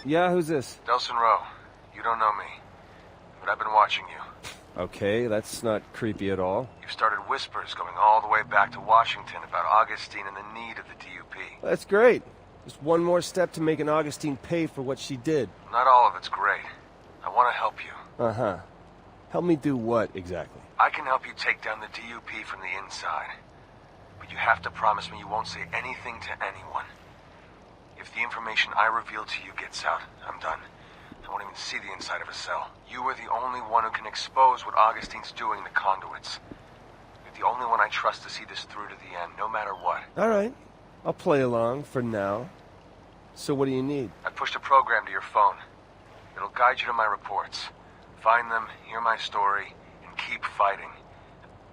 Yeah, who's this? Delson Rowe. You don't know me, but I've been watching you. Okay, that's not creepy at all. You've started whispers going all the way back to Washington about Augustine and the need of the DUP. That's great. Just one more step to making Augustine pay for what she did. Not all of it's great. I want to help you. Uh-huh. Help me do what, exactly? I can help you take down the DUP from the inside. But you have to promise me you won't say anything to anyone. If the information I reveal to you gets out, I'm done. I won't even see the inside of a cell. You are the only one who can expose what Augustine's doing to conduits. You're the only one I trust to see this through to the end, no matter what. All right. I'll play along for now. So what do you need? I pushed a program to your phone. It'll guide you to my reports. Find them, hear my story, and keep fighting.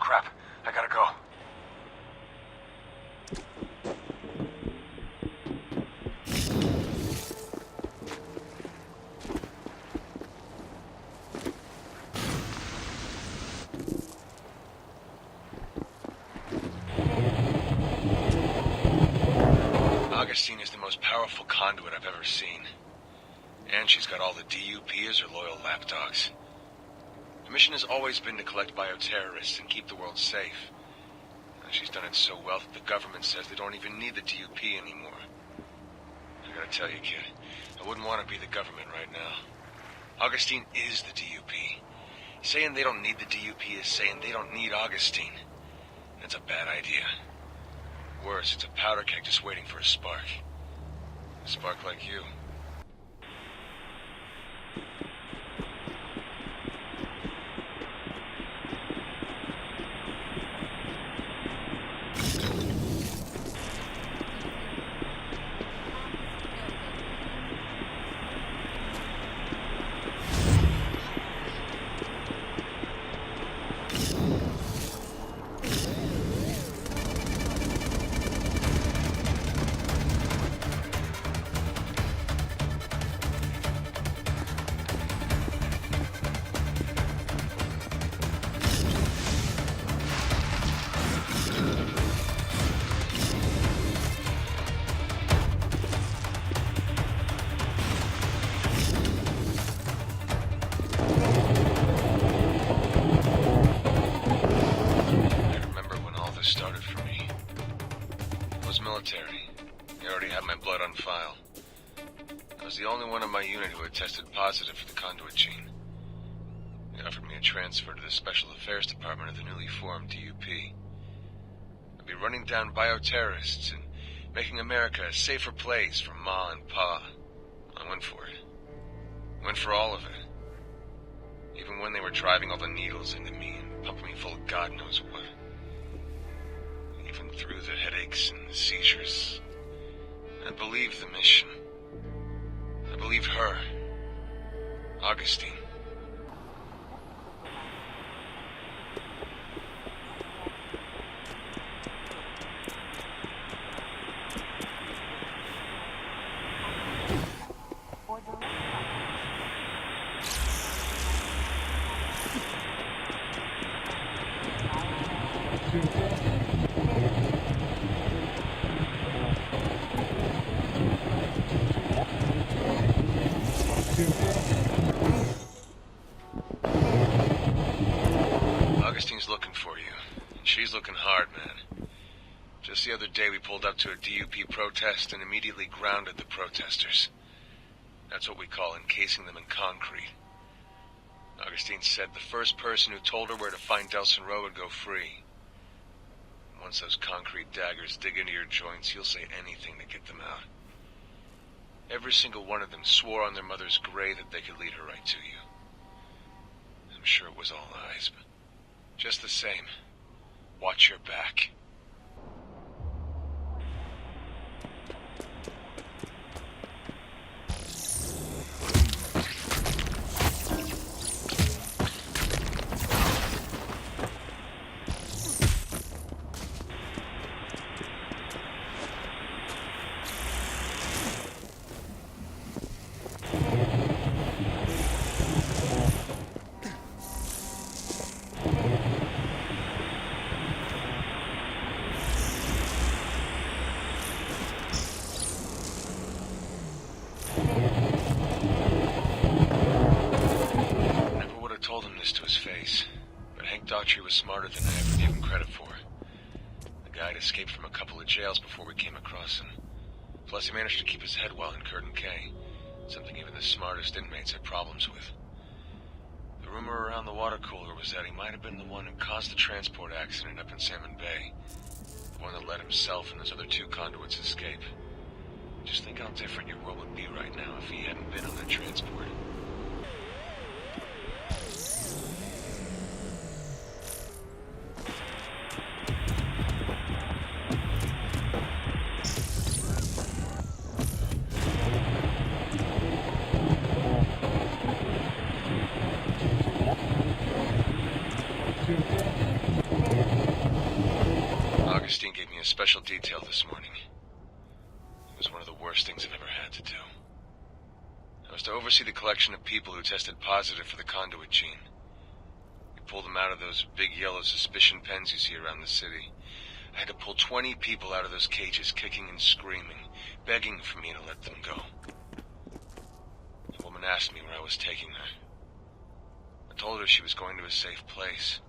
Crap, I gotta go. Augustine is the most powerful conduit I've ever seen. And she's got all the DUP as her loyal lapdogs. Her mission has always been to collect bioterrorists and keep the world safe. And she's done it so well that the government says they don't even need the DUP anymore. I gotta tell you, kid, I wouldn't want to be the government right now. Augustine is the DUP. Saying they don't need the DUP is saying they don't need Augustine. That's a bad idea. Worse, it's a powder keg just waiting for a spark. A spark like you. Started for me. I was military. They already had my blood on file. I was the only one in my unit who had tested positive for the conduit gene. They offered me a transfer to the Special Affairs Department of the newly formed DUP. I'd be running down bioterrorists and making America a safer place for Ma and Pa. I went for it. I went for all of it. Even when they were driving all the needles into me and pumping me full of God knows what. Even through the headaches and the seizures. I believed the mission. I believed her. Augustine. Augustine's looking for you. And she's looking hard, man. Just the other day we pulled up to a DUP protest and immediately grounded the protesters. That's what we call encasing them in concrete. Augustine said the first person who told her where to find Delson Rowe would go free. And once those concrete daggers dig into your joints, you'll say anything to get them out. Every single one of them swore on their mother's grave that they could lead her right to you. I'm sure it was all lies, but just the same, watch your back. told him this to his face, but Hank Daughtry was smarter than I ever gave him credit for. The guy had escaped from a couple of jails before we came across him. Plus, he managed to keep his head well in Curtin K, something even the smartest inmates had problems with. The rumor around the water cooler was that he might have been the one who caused the transport accident up in Salmon Bay, the one that let himself and those other 2 conduits escape. Just think how different your world would be right now if he hadn't been on that transport. Augustine gave me a special detail this morning. It was one of the worst things I've ever had to do. I was to oversee the collection of people who tested positive for the conduit gene. We pulled them out of those big yellow suspicion pens you see around the city. I had to pull 20 people out of those cages, kicking and screaming, begging for me to let them go. The woman asked me where I was taking her. I told her she was going to a safe place,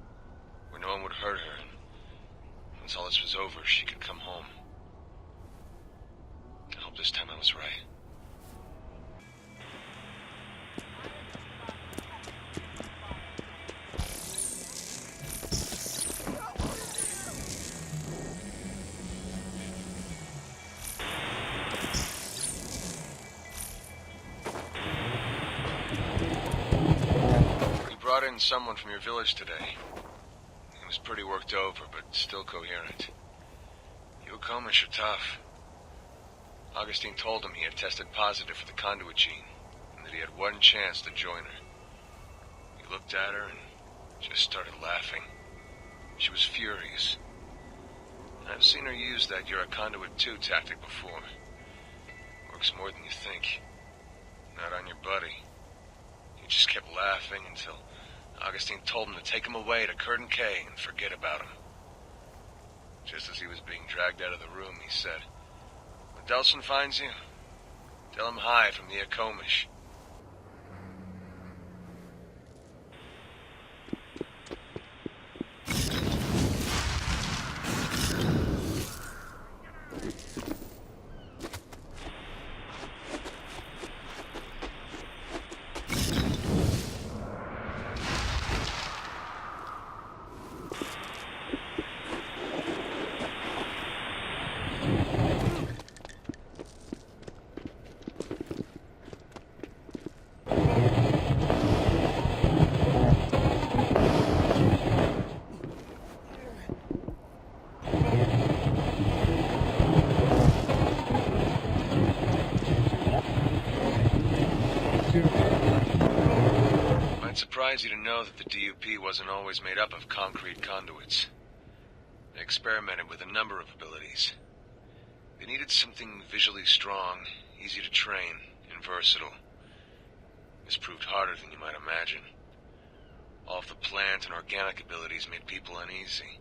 where no one would hurt her, and once all this was over, she could come home. I hope this time I was right. You brought in someone from your village today. He was pretty worked over, but still coherent. You Akomish are tough. Augustine told him he had tested positive for the conduit gene, and that he had one chance to join her. He looked at her and just started laughing. She was furious. I've seen her use that "you're a conduit too" tactic before. Works more than you think. Not on your buddy. He just kept laughing until Augustine told him to take him away to Curtin K and forget about him. Just as he was being dragged out of the room, he said, "When Delson finds you, tell him hi from the Akomish." Might surprise you to know that the DUP wasn't always made up of concrete conduits. They experimented with a number of abilities. They needed something visually strong, easy to train, and versatile. This proved harder than you might imagine. All of the plant and organic abilities made people uneasy.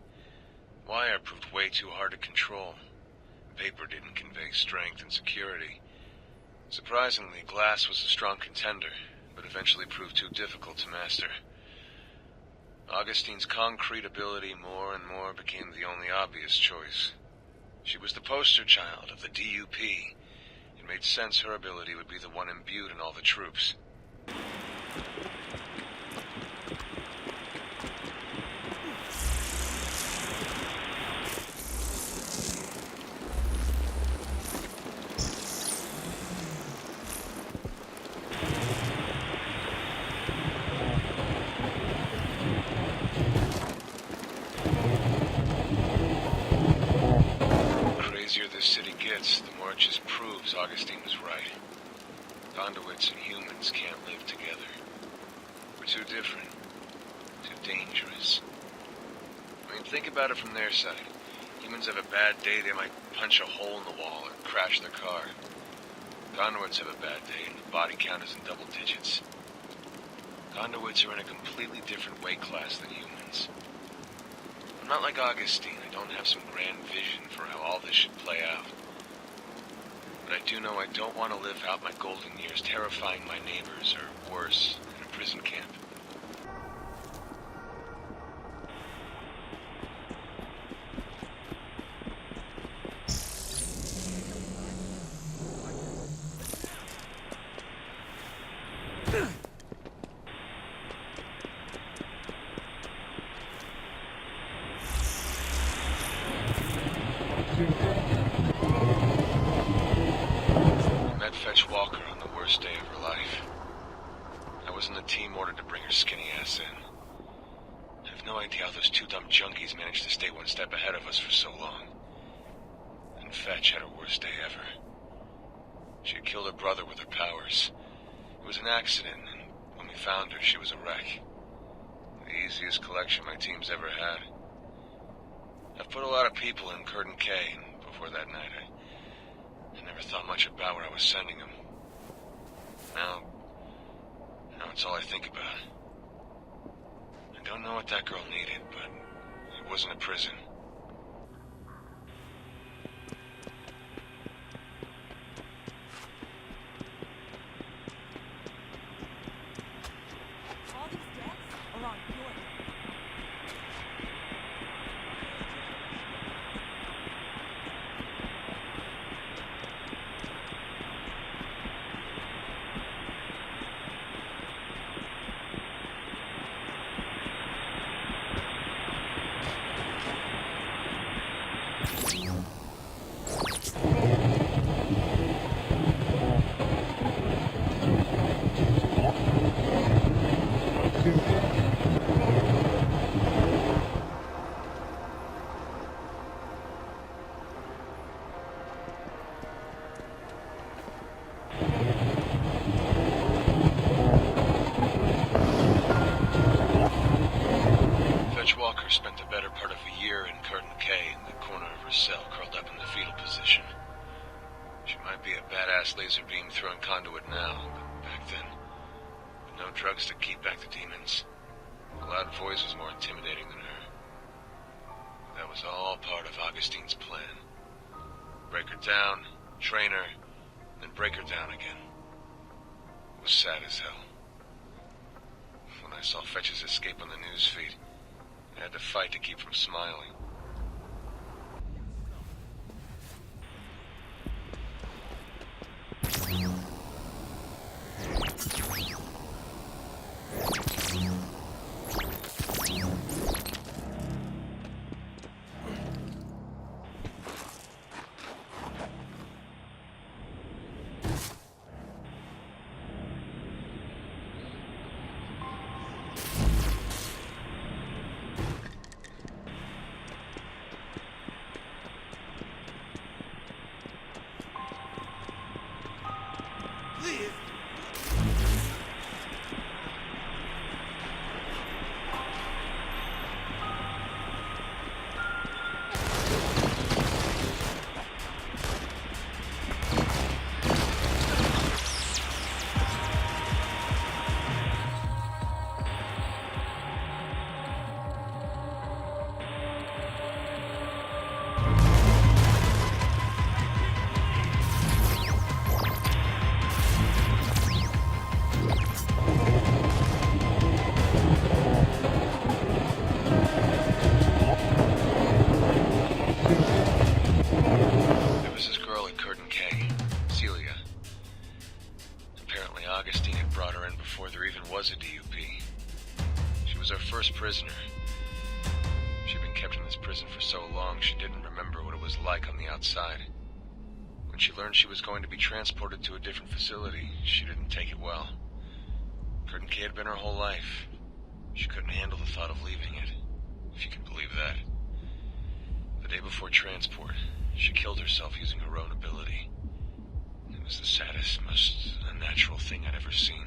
Wire proved way too hard to control. Paper didn't convey strength and security. Surprisingly, glass was a strong contender, but eventually proved too difficult to master. Augustine's concrete ability more and more became the only obvious choice. She was the poster child of the DUP. It made sense her ability would be the one imbued in all the troops. This city gets, the more it just proves Augustine was right. Conduits and humans can't live together. We're too different. Too dangerous. I mean, think about it from their side. Humans have a bad day, they might punch a hole in the wall or crash their car. Conduits have a bad day and the body count is in double digits. Conduits are in a completely different weight class than humans. I'm not like Augustine. I don't have some grand vision for how all this should play out. But I do know I don't want to live out my golden years terrifying my neighbors, or worse, in a prison camp. Met Fetch Walker on the worst day of her life. I was in the team ordered to bring her skinny ass in. I have no idea how those two dumb junkies managed to stay one step ahead of us for so long. And Fetch had her worst day ever. She had killed her brother with her powers. It was an accident, and when we found her, she was a wreck. The easiest collection my team's ever had. I've put a lot of people in Curtin K, and before that night, I never thought much about where I was sending them. Now it's all I think about. I don't know what that girl needed, but it wasn't a prison. All these debts are on your head. Fetch Walker spent the better part of a year in Curtin K in the corner of her cell, curled up in the fetal position. She might be a badass laser beam throwing conduit now, but back then, with no drugs to keep back the demons. A loud voice was more intimidating than her. That was all part of Augustine's plan. Break her down, train her, then break her down again. It was sad as hell. When I saw Fetch's escape on the news feed, I had to fight to keep from smiling. Was a DUP. She was our first prisoner. She'd been kept in this prison for so long she didn't remember what it was like on the outside. When she learned she was going to be transported to a different facility, she didn't take it well. Curtin K had been her whole life. She couldn't handle the thought of leaving it, if you can believe that. The day before transport, she killed herself using her own ability. It was the saddest, most unnatural thing I'd ever seen.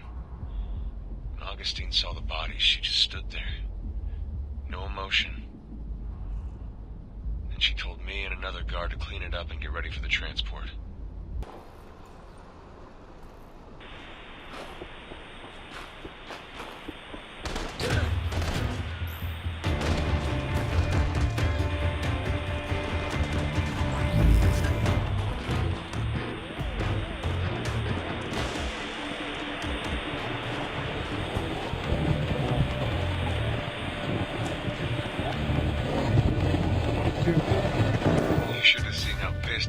When Augustine saw the body, she just stood there. No emotion. And she told me and another guard to clean it up and get ready for the transport.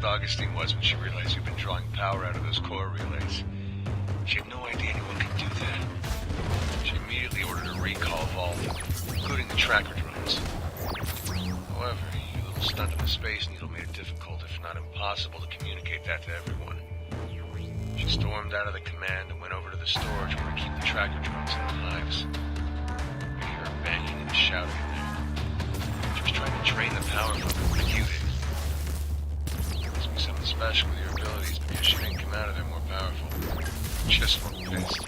Augustine was when she realized you'd been drawing power out of those core relays. She had no idea anyone could do that. She immediately ordered a recall of all of them, including the tracker drones. However, you little stunt of the Space Needle made it difficult, if not impossible, to communicate that to everyone. She stormed out of the command and went over to the storage where we keep the tracker drones in the hives. We hear her banging and shouting in there. She was trying to drain the power from it, but you did. Must be something special with your abilities, because she didn't come out of there more powerful. Just more pissed.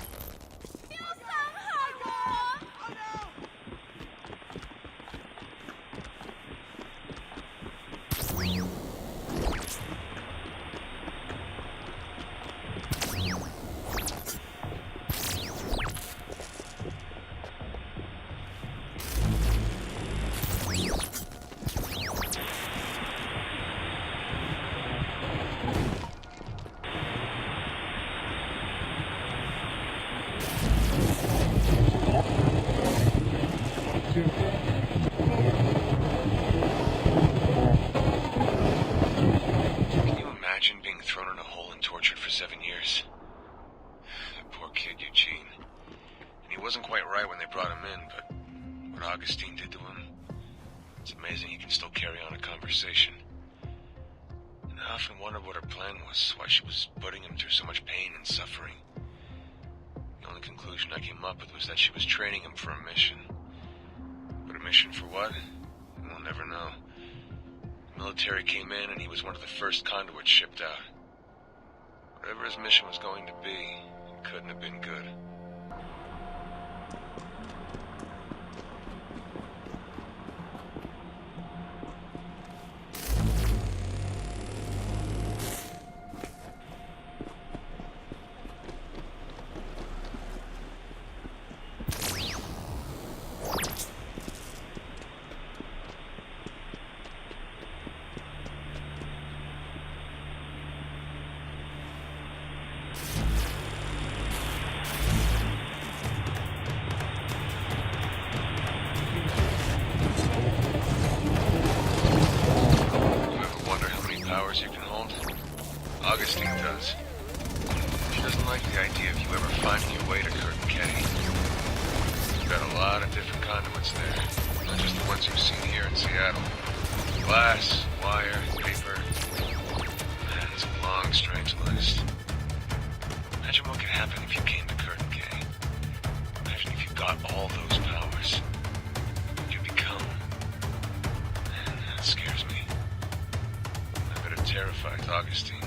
Can you imagine being thrown in a hole and tortured for 7 years? That poor kid, Eugene. And he wasn't quite right when they brought him in, but what Augustine did to him, it's amazing he can still carry on a conversation. And I often wondered what her plan was, why she was putting him through so much pain and suffering. The only conclusion I came up with was that she was training him for a mission. But a mission for what? We'll never know. The military came in and he was one of the first conduits shipped out. Whatever his mission was going to be, it couldn't have been good. You can hold? Augustine does. She doesn't like the idea of you ever finding your way to Kurt and Kenny. You've got a lot of different conduits there, not just the ones you've seen here in Seattle. Glass, wire, paper. Man, it's a long, strange list. Imagine what could happen if you came to Kurt and Kenny. Imagine if you got all those powers. What you'd become. Man, that scares me. Terrified Augustine.